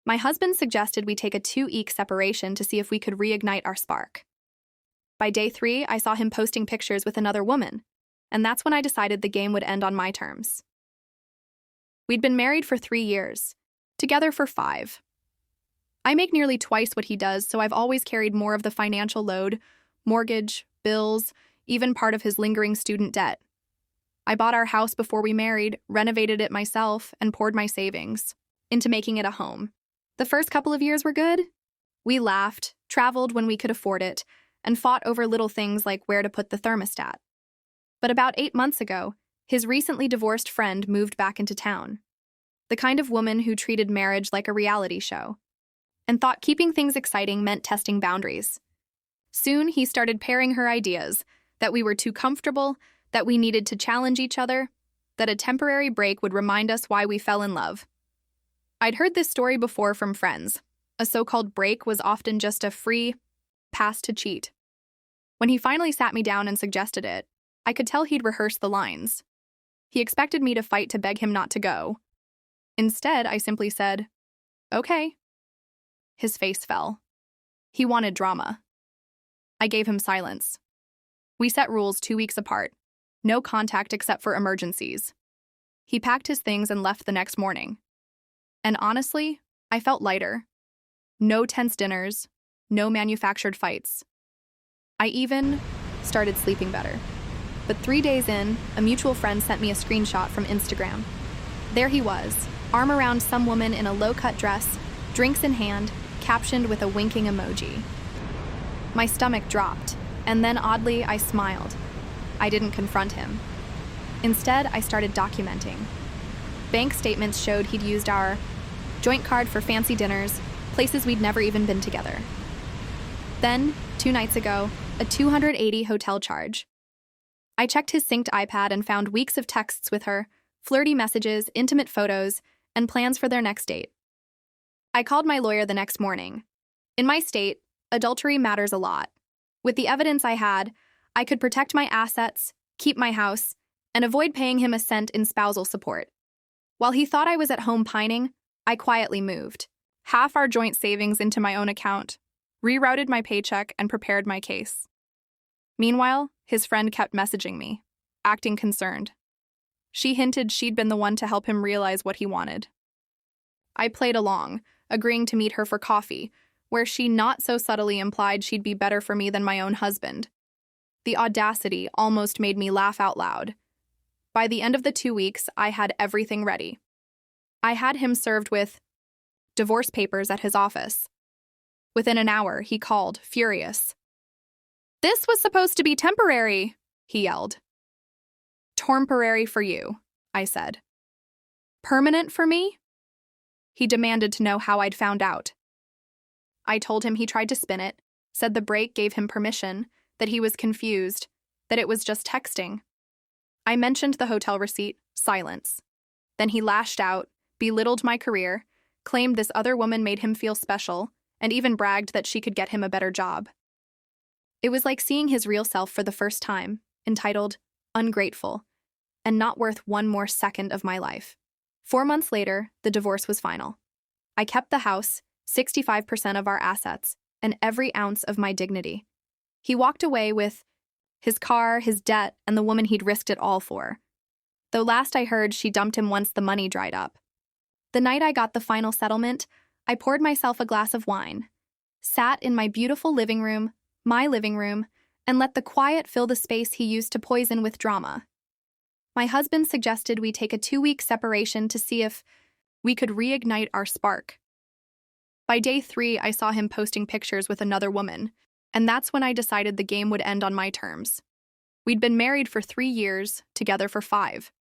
My husband suggested we take a 2-week separation to see if we could reignite our spark. By day 3, I saw him posting pictures with another woman, and that's when I decided the game would end on my terms. We'd been married for 3 years, together for 5. I make nearly twice what he does, so I've always carried more of the financial load, mortgage, bills, even part of his lingering student debt. I bought our house before we married, renovated it myself, and poured my savings into making it a home. The first couple of years were good. We laughed, traveled when we could afford it, and fought over little things like where to put the thermostat. But about 8 months ago, his recently divorced friend moved back into town. The kind of woman who treated marriage like a reality show, and thought keeping things exciting meant testing boundaries. Soon, he started pairing her ideas, that we were too comfortable, that we needed to challenge each other, that a temporary break would remind us why we fell in love. I'd heard this story before from friends. A so-called break was often just a free pass to cheat. When he finally sat me down and suggested it, I could tell he'd rehearsed the lines. He expected me to fight to beg him not to go. Instead, I simply said, "Okay." His face fell. He wanted drama. I gave him silence. We set rules 2 weeks apart. No contact except for emergencies. He packed his things and left the next morning. And honestly, I felt lighter. No tense dinners, no manufactured fights. I even started sleeping better. But 3 days in, a mutual friend sent me a screenshot from Instagram. There he was, arm around some woman in a low-cut dress, drinks in hand, captioned with a winking emoji. My stomach dropped, and then oddly, I smiled. I didn't confront him. Instead, I started documenting. Bank statements showed he'd used our joint card for fancy dinners, places we'd never even been together. Then, 2 nights ago, a $280 hotel charge. I checked his synced iPad and found weeks of texts with her, flirty messages, intimate photos, and plans for their next date. I called my lawyer the next morning. In my state, adultery matters a lot. With the evidence I had, I could protect my assets, keep my house, and avoid paying him a cent in spousal support. While he thought I was at home pining, I quietly moved half our joint savings into my own account, rerouted my paycheck, and prepared my case. Meanwhile, his friend kept messaging me, acting concerned. She hinted she'd been the one to help him realize what he wanted. I played along, agreeing to meet her for coffee, where she not so subtly implied she'd be better for me than my own husband. The audacity almost made me laugh out loud. By the end of the 2 weeks, I had everything ready. I had him served with divorce papers at his office. Within an hour, he called, furious. "This was supposed to be temporary," he yelled. "Temporary for you," I said. "Permanent for me?" He demanded to know how I'd found out. I told him he tried to spin it, said the break gave him permission, that he was confused, that it was just texting. I mentioned the hotel receipt, silence. Then he lashed out, belittled my career, claimed this other woman made him feel special, and even bragged that she could get him a better job. It was like seeing his real self for the first time, entitled, ungrateful, and not worth one more second of my life. 4 months later, the divorce was final. I kept the house, 65% of our assets, and every ounce of my dignity. He walked away with his car, his debt, and the woman he'd risked it all for. Though last I heard, she dumped him once the money dried up. The night I got the final settlement, I poured myself a glass of wine, sat in my beautiful living room, my living room, and let the quiet fill the space he used to poison with drama. My husband suggested we take a 2-week separation to see if we could reignite our spark. By day 3, I saw him posting pictures with another woman, and that's when I decided the game would end on my terms. We'd been married for 3 years, together for 5.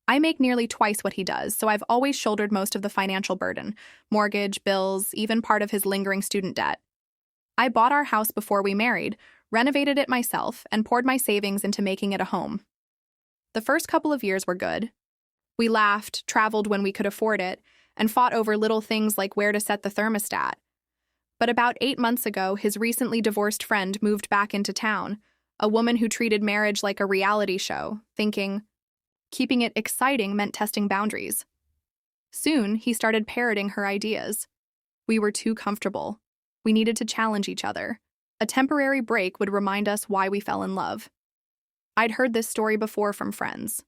I make nearly twice what he does, so I've always shouldered most of the financial burden, mortgage, bills, even part of his lingering student debt. I bought our house before we married, renovated it myself, and poured my savings into making it a home. The first couple of years were good. We laughed, traveled when we could afford it, and fought over little things like where to set the thermostat. But about 8 months ago, his recently divorced friend moved back into town, a woman who treated marriage like a reality show, thinking keeping it exciting meant testing boundaries. Soon, he started parroting her ideas, We were too comfortable. We needed to challenge each other. A temporary break would remind us why we fell in love. I'd heard this story before from friends.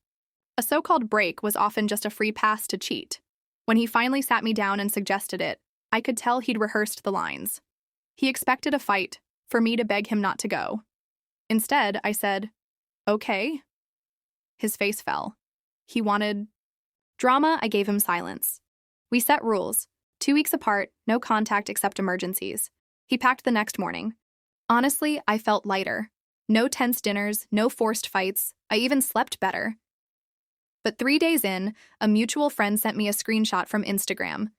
A so-called break was often just a free pass to cheat. When he finally sat me down and suggested it, I could tell he'd rehearsed the lines. He expected a fight, for me to beg him not to go. Instead, I said, "Okay." His face fell. He wanted drama. I gave him silence. We set rules. 2 weeks apart, no contact except emergencies. He packed the next morning. Honestly, I felt lighter. No tense dinners, no forced fights. I even slept better. But 3 days in, a mutual friend sent me a screenshot from Instagram.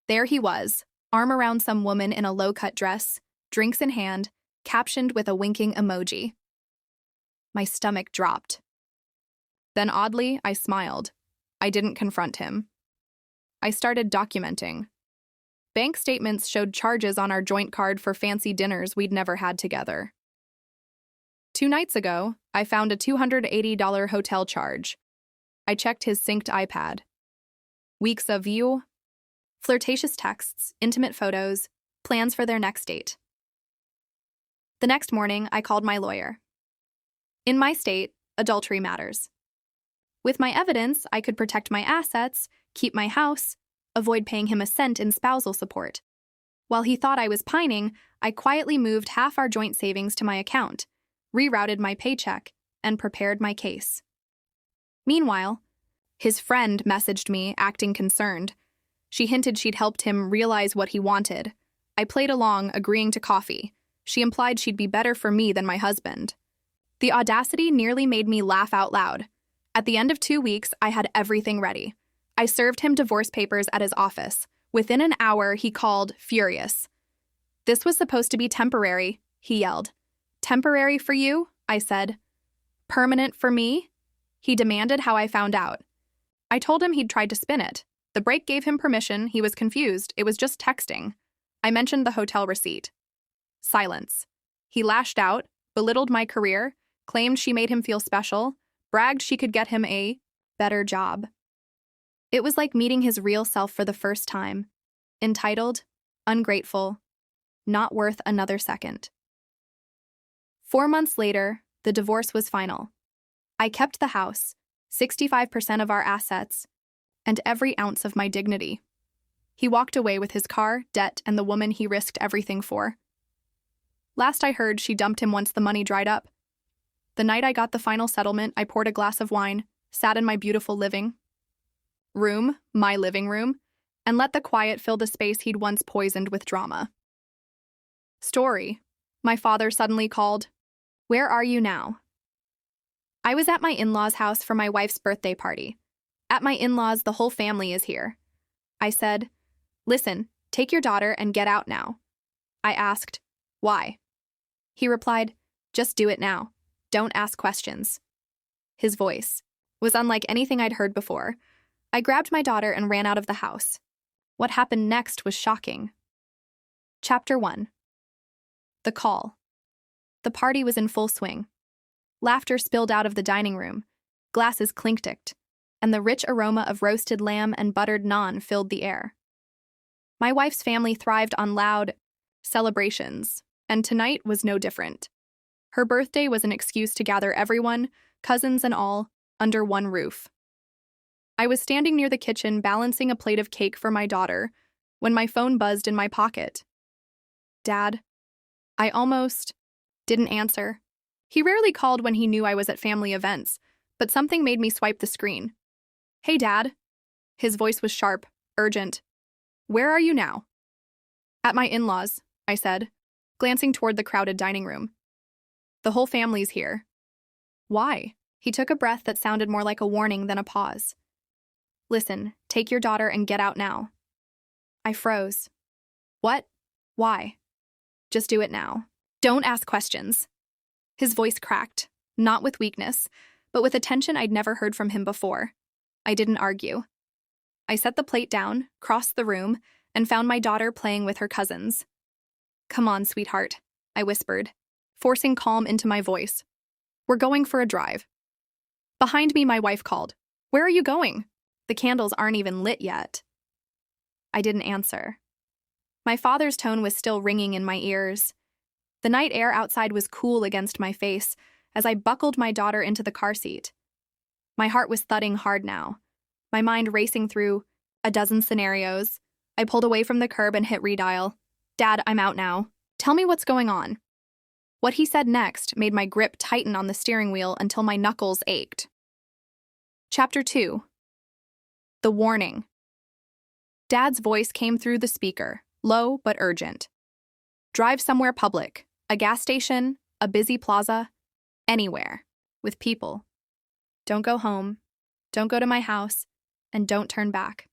There he was, arm around some woman in a low-cut dress, drinks in hand, captioned with a winking emoji. My stomach dropped. Then oddly, I smiled. I didn't confront him. I started documenting. Bank statements showed charges on our joint card for fancy dinners we'd never had together. 2 nights ago, I found a $280 hotel charge. I checked his synced iPad. Weeks of view, flirtatious texts, intimate photos, plans for their next date. The next morning, I called my lawyer. In my state, adultery matters. With my evidence, I could protect my assets, keep my house, avoid paying him a cent in spousal support. While he thought I was pining, I quietly moved half our joint savings to my account, rerouted my paycheck, and prepared my case. Meanwhile, his friend messaged me, acting concerned. She hinted she'd helped him realize what he wanted. I played along, agreeing to coffee. She implied she'd be better for me than my husband. The audacity nearly made me laugh out loud. At the end of 2 weeks, I had everything ready. I served him divorce papers at his office. Within an hour, he called, furious. "This was supposed to be temporary," he yelled. "Temporary for you?" I said. "Permanent for me?" He demanded how I found out. I told him he'd tried to spin it. The break gave him permission. He was confused. It was just texting. I mentioned the hotel receipt. Silence. He lashed out, belittled my career, claimed she made him feel special, bragged she could get him a better job. It was like meeting his real self for the first time. Entitled, ungrateful, not worth another second. 4 months later, the divorce was final. I kept the house, 65% of our assets, and every ounce of my dignity. He walked away with his car, debt, and the woman he risked everything for. Last I heard, she dumped him once the money dried up. The night I got the final settlement, I poured a glass of wine, sat in my beautiful living room, my living room, and let the quiet fill the space he'd once poisoned with drama. Story. My father suddenly called. "Where are you now?" I was at my in-laws' house for my wife's birthday party. At my in-laws, the whole family is here. I said, "Listen, take your daughter and get out now." I asked, "Why?" He replied, "Just do it now. Don't ask questions." His voice was unlike anything I'd heard before. I grabbed my daughter and ran out of the house. What happened next was shocking. Chapter 1. The call. The party was in full swing. Laughter spilled out of the dining room, glasses clinked, and the rich aroma of roasted lamb and buttered naan filled the air. My wife's family thrived on loud celebrations, and tonight was no different. Her birthday was an excuse to gather everyone, cousins and all, under one roof. I was standing near the kitchen balancing a plate of cake for my daughter when my phone buzzed in my pocket. "Dad." I almost didn't answer. He rarely called when he knew I was at family events, but something made me swipe the screen. "Hey, Dad." His voice was sharp, urgent. "Where are you now?" "At my in-laws," I said, glancing toward the crowded dining room. "The whole family's here." "Why?" He took a breath that sounded more like a warning than a pause. "Listen, take your daughter and get out now." I froze. "What? Why?" "Just do it now. Don't ask questions." His voice cracked, not with weakness, but with a tension I'd never heard from him before. I didn't argue. I set the plate down, crossed the room, and found my daughter playing with her cousins. "Come on, sweetheart," I whispered, forcing calm into my voice. "We're going for a drive." Behind me, my wife called. "Where are you going? The candles aren't even lit yet." I didn't answer. My father's tone was still ringing in my ears. The night air outside was cool against my face as I buckled my daughter into the car seat. My heart was thudding hard now, my mind racing through a dozen scenarios. I pulled away from the curb and hit redial. "Dad, I'm out now. Tell me what's going on." What he said next made my grip tighten on the steering wheel until my knuckles ached. Chapter 2. The Warning. Dad's voice came through the speaker, low but urgent. "Drive somewhere public, a gas station, a busy plaza, anywhere, with people. Don't go home, don't go to my house, and don't turn back."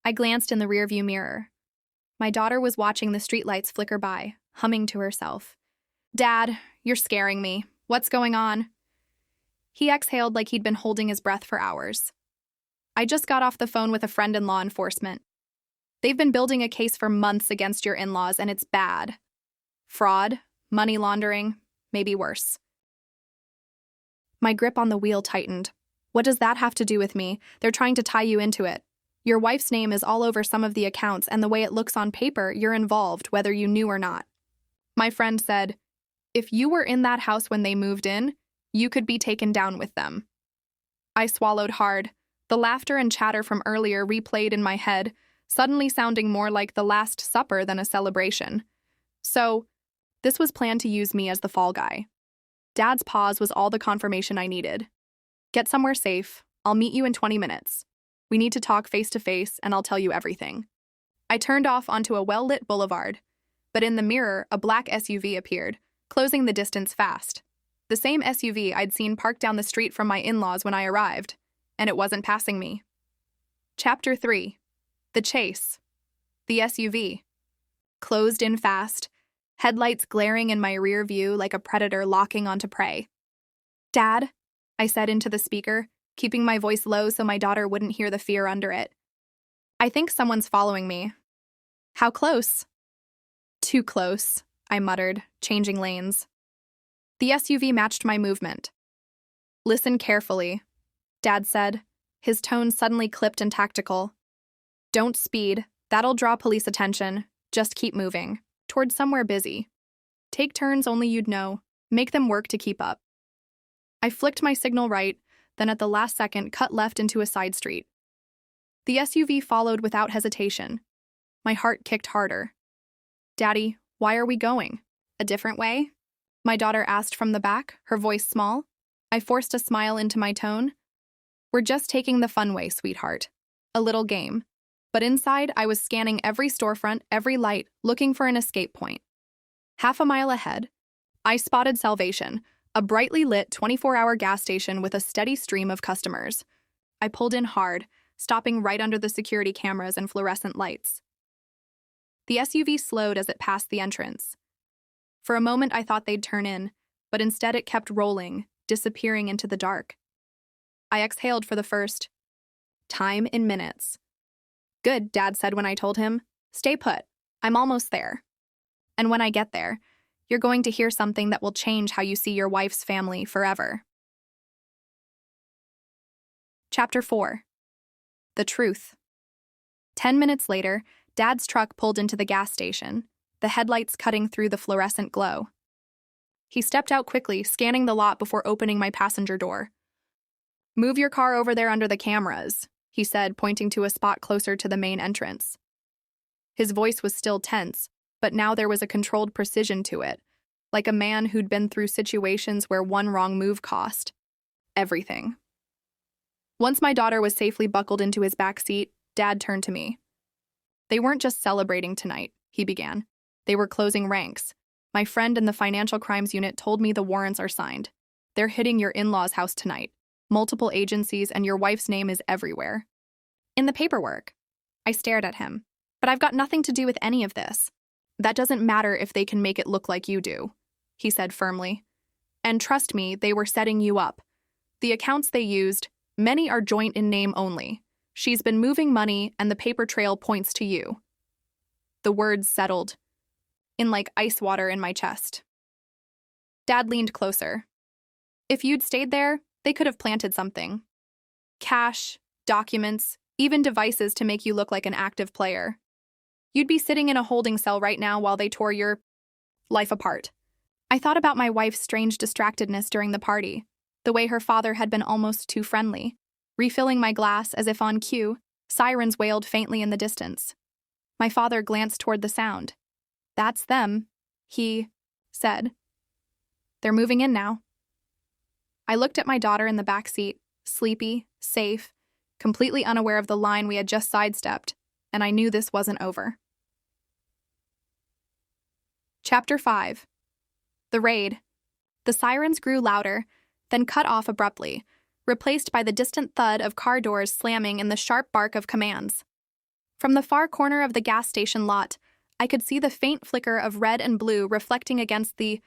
I glanced in the rearview mirror. My daughter was watching the streetlights flicker by, humming to herself. "Dad, you're scaring me. What's going on?" He exhaled like he'd been holding his breath for hours. "I just got off the phone with a friend in law enforcement. They've been building a case for months against your in-laws, and it's bad. Fraud, money laundering, maybe worse." My grip on the wheel tightened. "What does that have to do with me? They're trying to tie you into it. Your wife's name is all over some of the accounts, and the way it looks on paper, you're involved, whether you knew or not." My friend said, "If you were in that house when they moved in, you could be taken down with them." I swallowed hard. The laughter and chatter from earlier replayed in my head, suddenly sounding more like the Last Supper than a celebration. So, this was planned to use me as the fall guy. Dad's pause was all the confirmation I needed. "Get somewhere safe. I'll meet you in 20 minutes. We need to talk face to face, and I'll tell you everything." I turned off onto a well-lit boulevard, but in the mirror, a black SUV appeared, closing the distance fast. The same SUV I'd seen parked down the street from my in-laws when I arrived, and it wasn't passing me. Chapter 3. The Chase. The SUV. Closed in fast, headlights glaring in my rear view like a predator locking onto prey. "Dad," I said into the speaker, keeping my voice low so my daughter wouldn't hear the fear under it. "I think someone's following me." "How close?" "Too close," I muttered, changing lanes. The SUV matched my movement. "Listen carefully," Dad said, his tone suddenly clipped and tactical. "Don't speed. That'll draw police attention. Just keep moving. Towards somewhere busy. Take turns only you'd know. Make them work to keep up." I flicked my signal right, then at the last second cut left into a side street. The SUV followed without hesitation. My heart kicked harder. "Daddy, why are we going? A different way?" My daughter asked from the back, her voice small. I forced a smile into my tone. "We're just taking the fun way, sweetheart. A little game." But inside, I was scanning every storefront, every light, looking for an escape point. Half a mile ahead, I spotted Salvation, a brightly lit 24-hour gas station with a steady stream of customers. I pulled in hard, stopping right under the security cameras and fluorescent lights. The SUV slowed as it passed the entrance. For a moment, I thought they'd turn in, but instead it kept rolling, disappearing into the dark. I exhaled for the first time in minutes. "Good," Dad said when I told him. "Stay put. I'm almost there. And when I get there, you're going to hear something that will change how you see your wife's family forever." Chapter 4. The Truth. 10 minutes later, Dad's truck pulled into the gas station, the headlights cutting through the fluorescent glow. He stepped out quickly, scanning the lot before opening my passenger door. "Move your car over there under the cameras," he said, pointing to a spot closer to the main entrance. His voice was still tense, but now there was a controlled precision to it, like a man who'd been through situations where one wrong move cost everything. Once my daughter was safely buckled into his back seat, Dad turned to me. "They weren't just celebrating tonight," he began. "They were closing ranks. My friend in the financial crimes unit told me the warrants are signed. They're hitting your in-laws' house tonight. Multiple agencies, and your wife's name is everywhere." "In the paperwork." I stared at him. "But I've got nothing to do with any of this." "That doesn't matter if they can make it look like you do," he said firmly. "And trust me, they were setting you up. The accounts they used, many are joint in name only. She's been moving money, and the paper trail points to you." The words settled in like ice water in my chest. Dad leaned closer. "If you'd stayed there, they could have planted something. Cash, documents, even devices to make you look like an active player. You'd be sitting in a holding cell right now while they tore your life apart. I thought about my wife's strange distractedness during the party, the way her father had been almost too friendly. Refilling my glass as if on cue, sirens wailed faintly in the distance. My father glanced toward the sound. "That's them," he said. "They're moving in now." I looked at my daughter in the back seat, sleepy, safe, completely unaware of the line we had just sidestepped, and I knew this wasn't over. Chapter 5. The Raid. The sirens grew louder, then cut off abruptly, replaced by the distant thud of car doors slamming and the sharp bark of commands. From the far corner of the gas station lot, I could see the faint flicker of red and blue reflecting against the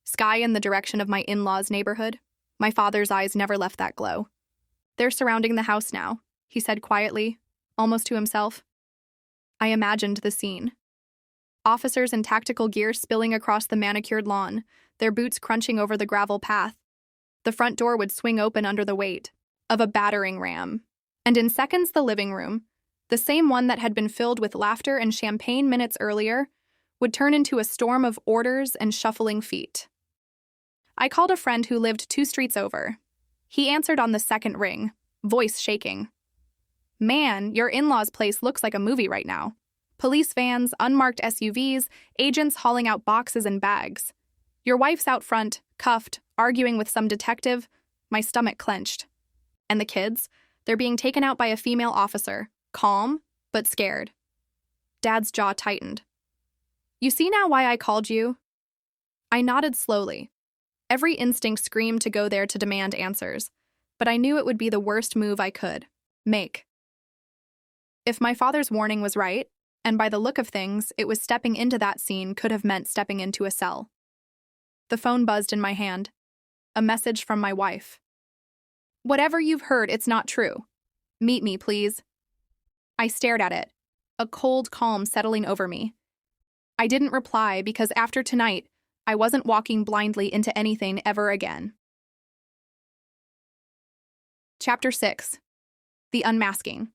sky in the direction of my in-laws' neighborhood. My father's eyes never left that glow. "They're surrounding the house now," he said quietly, almost to himself. I imagined the scene. Officers in tactical gear spilling across the manicured lawn, their boots crunching over the gravel path. The front door would swing open under the weight of a battering ram, and in seconds the living room, the same one that had been filled with laughter and champagne minutes earlier, would turn into a storm of orders and shuffling feet. I called a friend who lived 2 streets over. He answered on the second ring, voice shaking. "Man, your in-laws' place looks like a movie right now. Police vans, unmarked SUVs, agents hauling out boxes and bags. Your wife's out front, cuffed, arguing with some detective." My stomach clenched. And the kids? They're being taken out by a female officer, calm, but scared. Dad's jaw tightened. "You see now why I called you?" I nodded slowly. Every instinct screamed to go there to demand answers, but I knew it would be the worst move I could make. If my father's warning was right, and by the look of things, it was stepping into that scene could have meant stepping into a cell. The phone buzzed in my hand. A message from my wife. "Whatever you've heard, it's not true. Meet me, please." I stared at it, a cold calm settling over me. I didn't reply because after tonight, I wasn't walking blindly into anything ever again. Chapter 6. The Unmasking.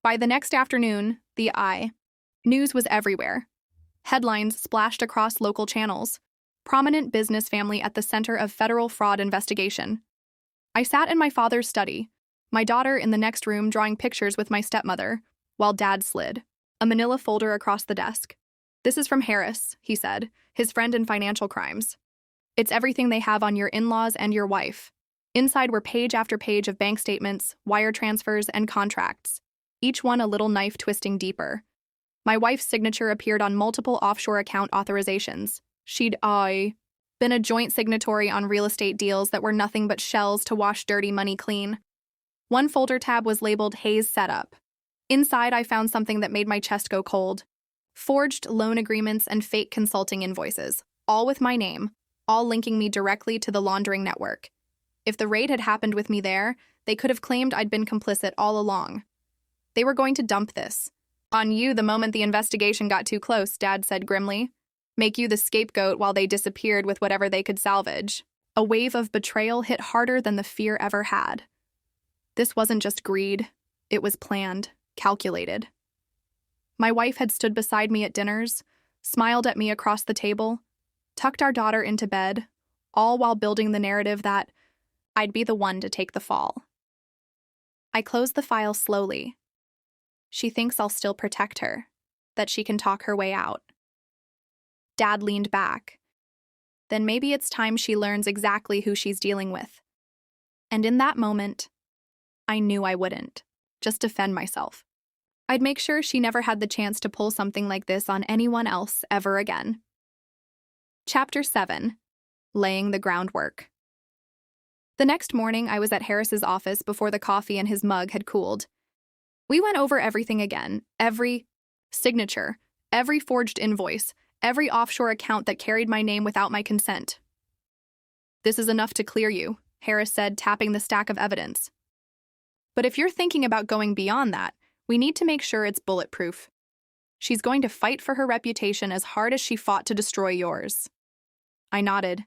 By the next afternoon, the news was everywhere. Headlines splashed across local channels. Prominent business family at the center of federal fraud investigation. I sat in my father's study, my daughter in the next room drawing pictures with my stepmother, while Dad slid a manila folder across the desk. "This is from Harris," he said, his friend in financial crimes. "It's everything they have on your in-laws and your wife." Inside were page after page of bank statements, wire transfers, and contracts, each one a little knife twisting deeper. My wife's signature appeared on multiple offshore account authorizations. She'd been a joint signatory on real estate deals that were nothing but shells to wash dirty money clean. One folder tab was labeled Hayes Setup. Inside, I found something that made my chest go cold. Forged loan agreements and fake consulting invoices, all with my name, all linking me directly to the laundering network. If the raid had happened with me there, they could have claimed I'd been complicit all along. They were going to dump this on you the moment the investigation got too close, Dad said grimly. Make you the scapegoat while they disappeared with whatever they could salvage. A wave of betrayal hit harder than the fear ever had. This wasn't just greed. It was planned, calculated. My wife had stood beside me at dinners, smiled at me across the table, tucked our daughter into bed, all while building the narrative that I'd be the one to take the fall. I closed the file slowly. She thinks I'll still protect her, that she can talk her way out. Dad leaned back. Then maybe it's time she learns exactly who she's dealing with. And in that moment, I knew I wouldn't just defend myself. I'd make sure she never had the chance to pull something like this on anyone else ever again. Chapter 7. Laying the Groundwork. The next morning, I was at Harris's office before the coffee in his mug had cooled. We went over everything again, every signature, every forged invoice, every offshore account that carried my name without my consent. This is enough to clear you, Harris said, tapping the stack of evidence. But if you're thinking about going beyond that, we need to make sure it's bulletproof. She's going to fight for her reputation as hard as she fought to destroy yours. I nodded.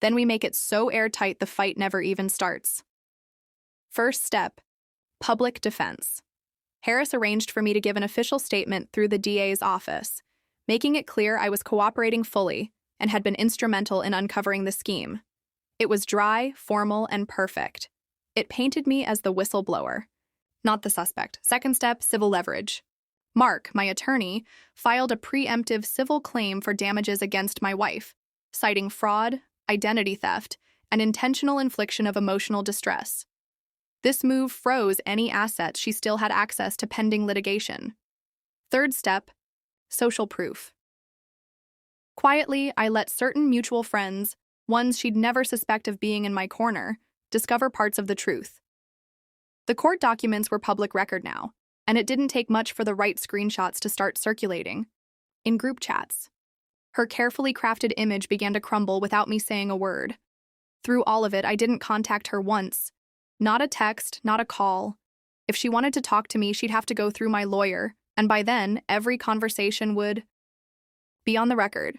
Then we make it so airtight the fight never even starts. First step, public defense. Harris arranged for me to give an official statement through the DA's office, making it clear I was cooperating fully and had been instrumental in uncovering the scheme. It was dry, formal, and perfect. It painted me as the whistleblower, not the suspect. Second step, civil leverage. Mark, my attorney, filed a preemptive civil claim for damages against my wife, citing fraud, identity theft, and intentional infliction of emotional distress. This move froze any assets she still had access to pending litigation. Third step, social proof. Quietly, I let certain mutual friends, ones she'd never suspect of being in my corner, discover parts of the truth. The court documents were public record now, and it didn't take much for the right screenshots to start circulating. In group chats, her carefully crafted image began to crumble without me saying a word. Through all of it, I didn't contact her once. Not a text, not a call. If she wanted to talk to me, she'd have to go through my lawyer, and by then, every conversation would be on the record.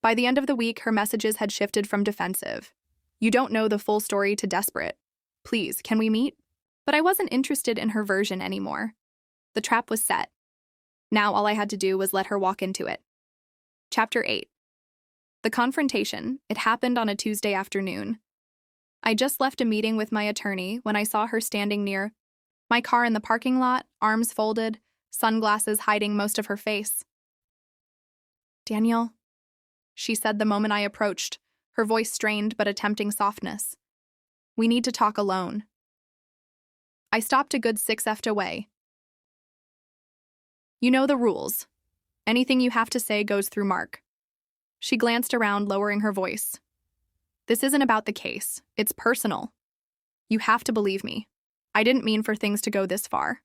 By the end of the week, her messages had shifted from defensive, "You don't know the full story," to desperate, "Please, can we meet?" But I wasn't interested in her version anymore. The trap was set. Now all I had to do was let her walk into it. Chapter 8. The confrontation. It happened on a Tuesday afternoon. I just left a meeting with my attorney when I saw her standing near my car in the parking lot, arms folded, sunglasses hiding most of her face. "Daniel," she said the moment I approached, her voice strained but attempting softness. "We need to talk alone." I stopped a good 6 feet away. "You know the rules. Anything you have to say goes through Mark." She glanced around, lowering her voice. "This isn't about the case. It's personal. You have to believe me. I didn't mean for things to go this far."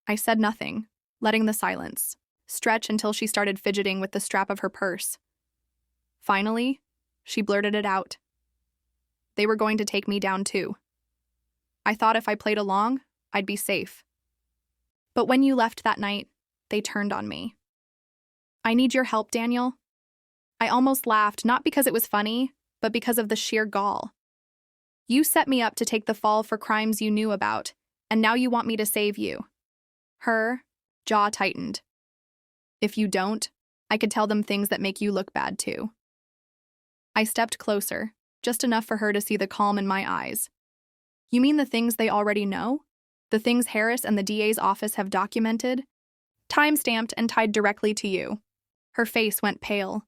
I said nothing, letting the silence stretch until she started fidgeting with the strap of her purse. Finally, she blurted it out. "They were going to take me down too. I thought if I played along, I'd be safe. But when you left that night, they turned on me. I need your help, Daniel." I almost laughed, not because it was funny, but because of the sheer gall. "You set me up to take the fall for crimes you knew about, and now you want me to save you." Her jaw tightened. "If you don't, I could tell them things that make you look bad too." I stepped closer, just enough for her to see the calm in my eyes. "You mean the things they already know? The things Harris and the DA's office have documented? Time-stamped and tied directly to you." Her face went pale.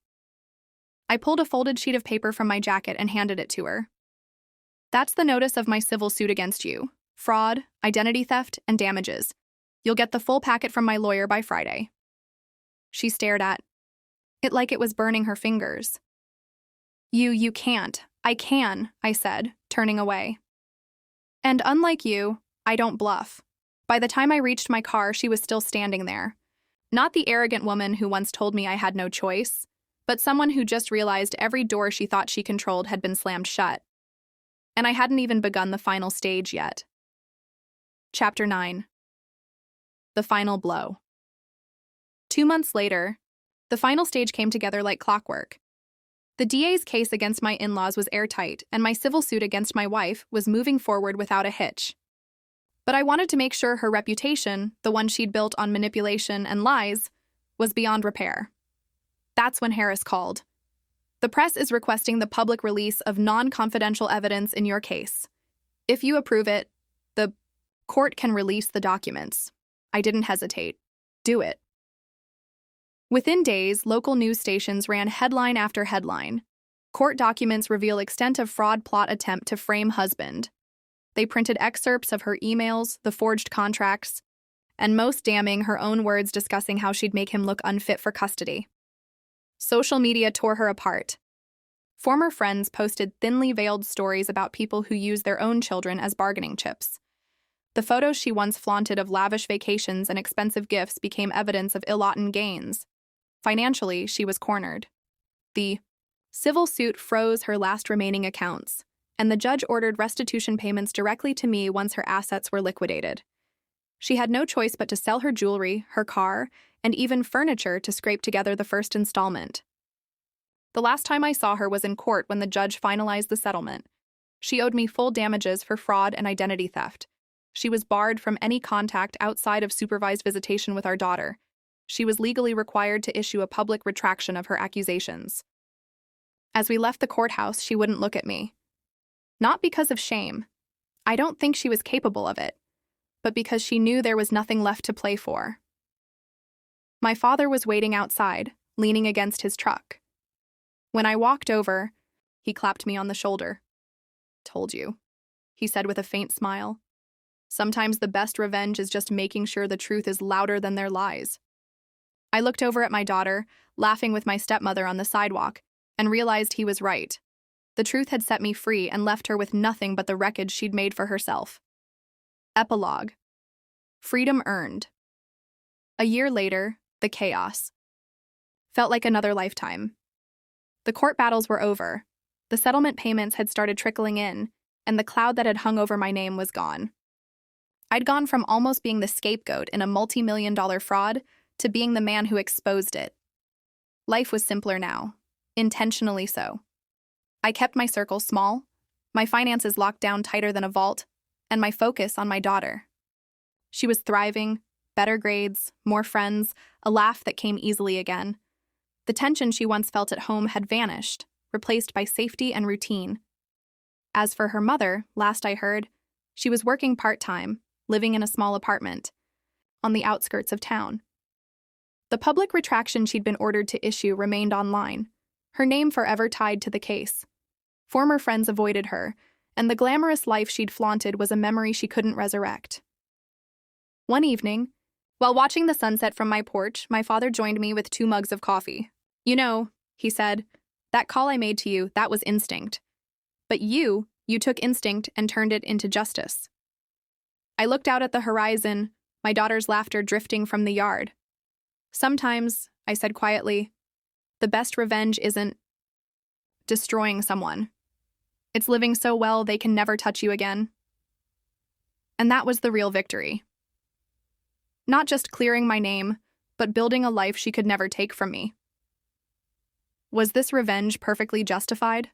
I pulled a folded sheet of paper from my jacket and handed it to her. "That's the notice of my civil suit against you. Fraud, identity theft, and damages. You'll get the full packet from my lawyer by Friday." She stared at it like it was burning her fingers. You can't. I can," I said, turning away. And unlike you, I don't bluff. By the time I reached my car, she was still standing there. Not the arrogant woman who once told me I had no choice, but someone who just realized every door she thought she controlled had been slammed shut. And I hadn't even begun the final stage yet. Chapter 9. The final blow. 2 months later, the final stage came together like clockwork. The DA's case against my in-laws was airtight, and my civil suit against my wife was moving forward without a hitch. But I wanted to make sure her reputation, the one she'd built on manipulation and lies, was beyond repair. That's when Harris called. "The press is requesting the public release of non-confidential evidence in your case. If you approve it, the court can release the documents." I didn't hesitate. "Do it." Within days, local news stations ran headline after headline. "Court documents reveal extent of fraud plot attempt to frame husband." They printed excerpts of her emails, the forged contracts, and most damning, her own words discussing how she'd make him look unfit for custody. Social media tore her apart. Former friends posted thinly veiled stories about people who use their own children as bargaining chips. The photos she once flaunted of lavish vacations and expensive gifts became evidence of ill-gotten gains. Financially, she was cornered. The civil suit froze her last remaining accounts, and the judge ordered restitution payments directly to me once her assets were liquidated. She had no choice but to sell her jewelry, her car, and even furniture to scrape together the first installment. The last time I saw her was in court when the judge finalized the settlement. She owed me full damages for fraud and identity theft. She was barred from any contact outside of supervised visitation with our daughter. She was legally required to issue a public retraction of her accusations. As we left the courthouse, she wouldn't look at me. Not because of shame. I don't think she was capable of it, but because she knew there was nothing left to play for. My father was waiting outside, leaning against his truck. When I walked over, he clapped me on the shoulder. "Told you," he said with a faint smile. "Sometimes the best revenge is just making sure the truth is louder than their lies." I looked over at my daughter, laughing with my stepmother on the sidewalk, and realized he was right. The truth had set me free and left her with nothing but the wreckage she'd made for herself. Epilogue. Freedom earned. A year later, the chaos. Felt like another lifetime. The court battles were over. The settlement payments had started trickling in, and the cloud that had hung over my name was gone. I'd gone from almost being the scapegoat in a multi-million-dollar fraud to being the man who exposed it. Life was simpler now, intentionally so. I kept my circle small, my finances locked down tighter than a vault, and my focus on my daughter. She was thriving, better grades, more friends, a laugh that came easily again. The tension she once felt at home had vanished, replaced by safety and routine. As for her mother, last I heard, she was working part-time, living in a small apartment, on the outskirts of town. The public retraction she'd been ordered to issue remained online, her name forever tied to the case. Former friends avoided her, and the glamorous life she'd flaunted was a memory she couldn't resurrect. One evening, while watching the sunset from my porch, my father joined me with 2 mugs of coffee. "You know," he said, "that call I made to you, that was instinct. But you took instinct and turned it into justice." I looked out at the horizon, my daughter's laughter drifting from the yard. "Sometimes," I said quietly, "the best revenge isn't destroying someone. It's living so well they can never touch you again." And that was the real victory. Not just clearing my name, but building a life she could never take from me. Was this revenge perfectly justified?